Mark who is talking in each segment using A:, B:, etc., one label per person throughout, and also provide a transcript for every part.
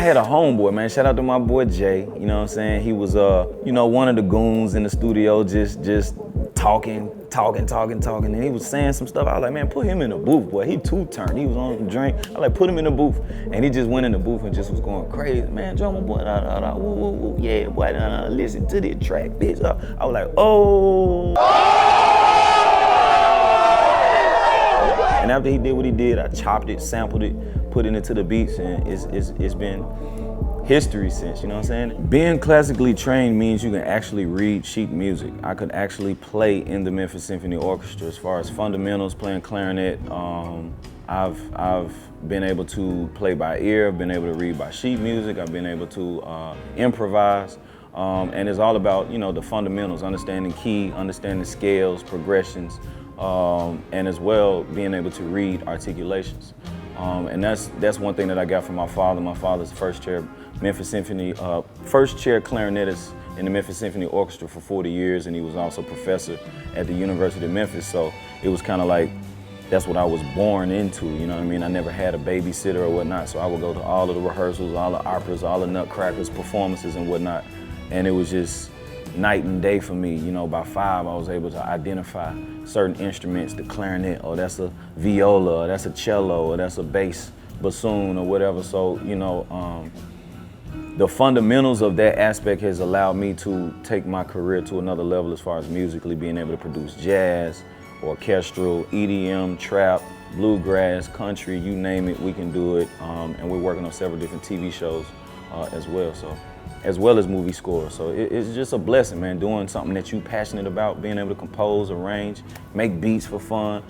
A: had a homeboy, man. Shout out to my boy Jay. You know what I'm saying? He was, you know, one of the goons in the studio, just talking. And he was saying some stuff. I was like, man, put him in the booth, boy. He too turned. He was on the drink. I was like, put him in the booth. And he just went in the booth and just was going crazy. Man, Drumma, boy, woo, yeah, boy, listen to this track, bitch. I was like, oh. And after he did what he did, I chopped it, sampled it, put it into the beats, and it's been history since, you know what I'm saying? Being classically trained means you can actually read sheet music. I could actually play in the Memphis Symphony Orchestra as far as fundamentals, playing clarinet. I've been able to play by ear, I've been able to read by sheet music, I've been able to improvise. And it's all about, you know, the fundamentals, understanding key, understanding scales, progressions, and as well being able to read articulations. And that's one thing that I got from my father. My father's first chair Memphis Symphony, first chair clarinetist in the Memphis Symphony Orchestra for 40 years, and he was also professor at the University of Memphis. So it was kind of like, that's what I was born into, you know what I mean? I never had a babysitter or whatnot, so I would go to all of the rehearsals, all the operas, all the Nutcrackers, performances and whatnot, and it was just night and day for me. You know, by 5, I was able to identify certain instruments, the clarinet, oh, that's a viola, or that's a cello, or that's a bass bassoon, or whatever. So, you know, the fundamentals of that aspect has allowed me to take my career to another level as far as musically being able to produce jazz, orchestral, EDM, trap, bluegrass, country, you name it, we can do it. And we're working on several different TV shows as well, so, as well as movie scores. So it's just a blessing, man, doing something that you're passionate about, being able to compose, arrange, make beats for fun.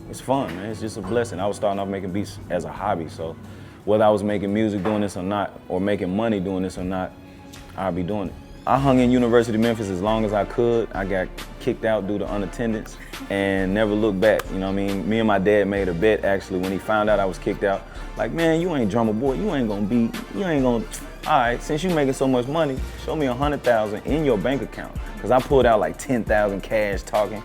A: It's fun, man, it's just a blessing. I was starting off making beats as a hobby, so whether I was making music doing this or not, or making money doing this or not, I'll be doing it. I hung in University of Memphis as long as I could. I got kicked out due to unattendance and never looked back, you know what I mean? Me and my dad made a bet actually when he found out I was kicked out. Like, man, you ain't Drumma boy, you ain't gonna, all right, since you making so much money, show me 100,000 in your bank account. Cause I pulled out like 10,000 cash talking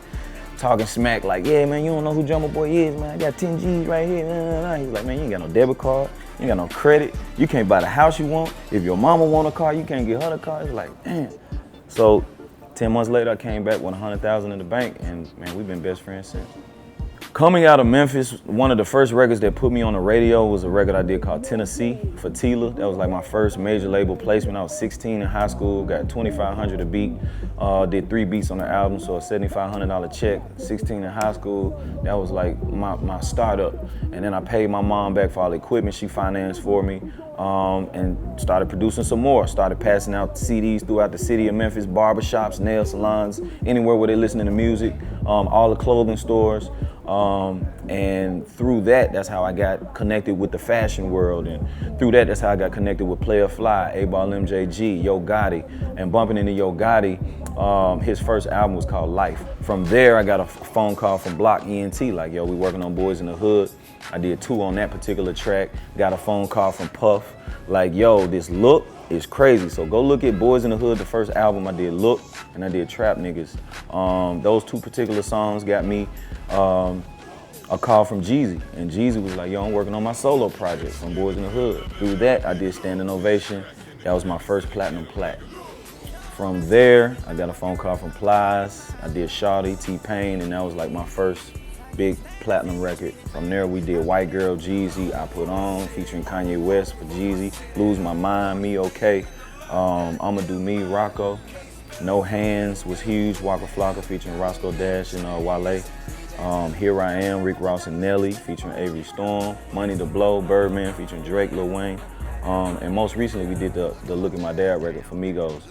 A: smack like, yeah, man, you don't know who Drumma boy is, man. I got 10 G's right here. He's like, man, you ain't got no debit card. You ain't got no credit. You can't buy the house you want. If your mama want a car, you can't get her the car. It's like, damn. So 10 months later, I came back with 100,000 in the bank, and man, we've been best friends since. Coming out of Memphis, one of the first records that put me on the radio was a record I did called Tennessee for Tila. That was like my first major label placement. I was 16 in high school, got $2,500 a beat, did 3 beats on the album, so a $7,500 check, 16 in high school. That was like my startup. And then I paid my mom back for all the equipment she financed for me, and started producing some more. Started passing out CDs throughout the city of Memphis, barbershops, nail salons, anywhere where they're listening to music, all the clothing stores. And through that, that's how I got connected with the fashion world. And through that, that's how I got connected with Player Fly, A-Ball MJG, Yo Gotti. And bumping into Yo Gotti, his first album was called Life. From there, I got a phone call from Block ENT, like, yo, we working on Boys in the Hood. I did 2 on that particular track. Got a phone call from Puff, like, yo, this look is crazy. So go look at Boys in the Hood, the first album. I did Look, and I did Trap Niggas. Those 2 particular songs got me a call from Jeezy, and Jeezy was like, yo, I'm working on my solo project from Boys in the Hood. Through that, I did Standing Ovation. That was my first platinum plat. From there, I got a phone call from Plies. I did Shawty, T-Pain, and that was like my first big platinum record. From there, we did White Girl, Jeezy, I Put On, featuring Kanye West for Jeezy, Lose My Mind, Me Okay, I'ma Do Me, Rocco. No Hands was huge, Waka Flocka featuring Roscoe Dash and Wale. Here I Am, Rick Ross and Nelly featuring Avery Storm. Money to Blow, Birdman featuring Drake, Lil Wayne. And most recently we did the Look at My Dad record for Migos.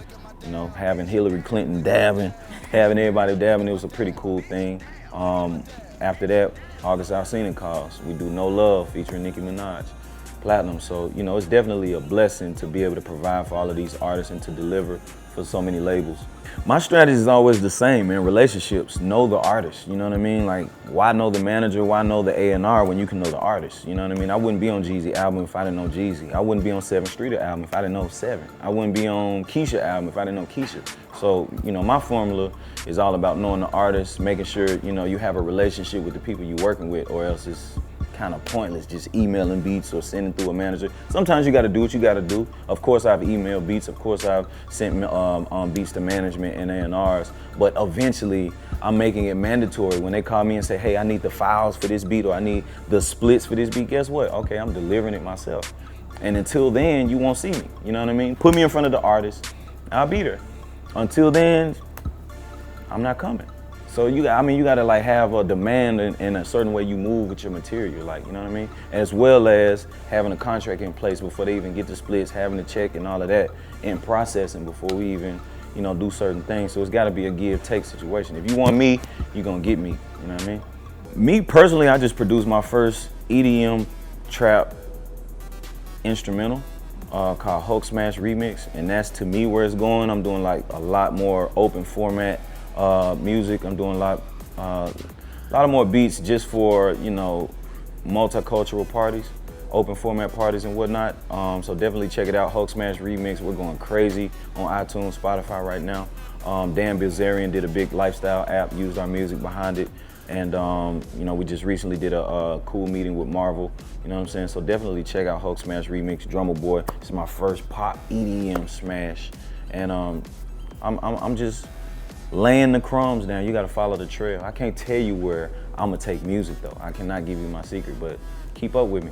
A: You know, having Hillary Clinton dabbing, having everybody dabbing, it was a pretty cool thing. After that, August Alsina calls. We do No Love featuring Nicki Minaj, platinum. So, you know, it's definitely a blessing to be able to provide for all of these artists and to deliver for so many labels. My strategy is always the same, man. Relationships, know the artist, you know what I mean? Like, why know the manager, why know the A&R when you can know the artist, you know what I mean? I wouldn't be on Jeezy album if I didn't know Jeezy. I wouldn't be on 7th Street album if I didn't know 7. I wouldn't be on Keisha album if I didn't know Keisha. So, you know, my formula is all about knowing the artist, making sure, you know, you have a relationship with the people you're working with, or else kind of pointless just emailing beats or sending through a manager. Sometimes you got to do what you got to do. Of course, I've emailed beats. Of course, I've sent beats to management and A&Rs. But eventually, I'm making it mandatory. When they call me and say, hey, I need the files for this beat or I need the splits for this beat, guess what? Okay, I'm delivering it myself. And until then, you won't see me. You know what I mean? Put me in front of the artist, I'll be there. Until then, I'm not coming. So you gotta like have a demand in a certain way you move with your material, like, you know what I mean? As well as having a contract in place before they even get the splits, having to check and all of that, and processing before we even, you know, do certain things. So it's gotta be a give-take situation. If you want me, you're gonna get me, you know what I mean? Me personally, I just produced my first EDM trap instrumental called Hulk Smash Remix, and that's to me where it's going. I'm doing like a lot more open format music. I'm doing a lot of more beats just for, you know, multicultural parties, open format parties and whatnot. So definitely check it out, Hulk Smash Remix. We're going crazy on iTunes, Spotify right now. Dan Bilzerian did a big lifestyle app, used our music behind it. And you know, we just recently did a cool meeting with Marvel, you know what I'm saying? So definitely check out Hulk Smash Remix, Drumma Boy. This is my first pop EDM smash. And I'm just laying the crumbs down. You gotta follow the trail. I can't tell you where I'm gonna take music though. I cannot give you my secret, but keep up with me.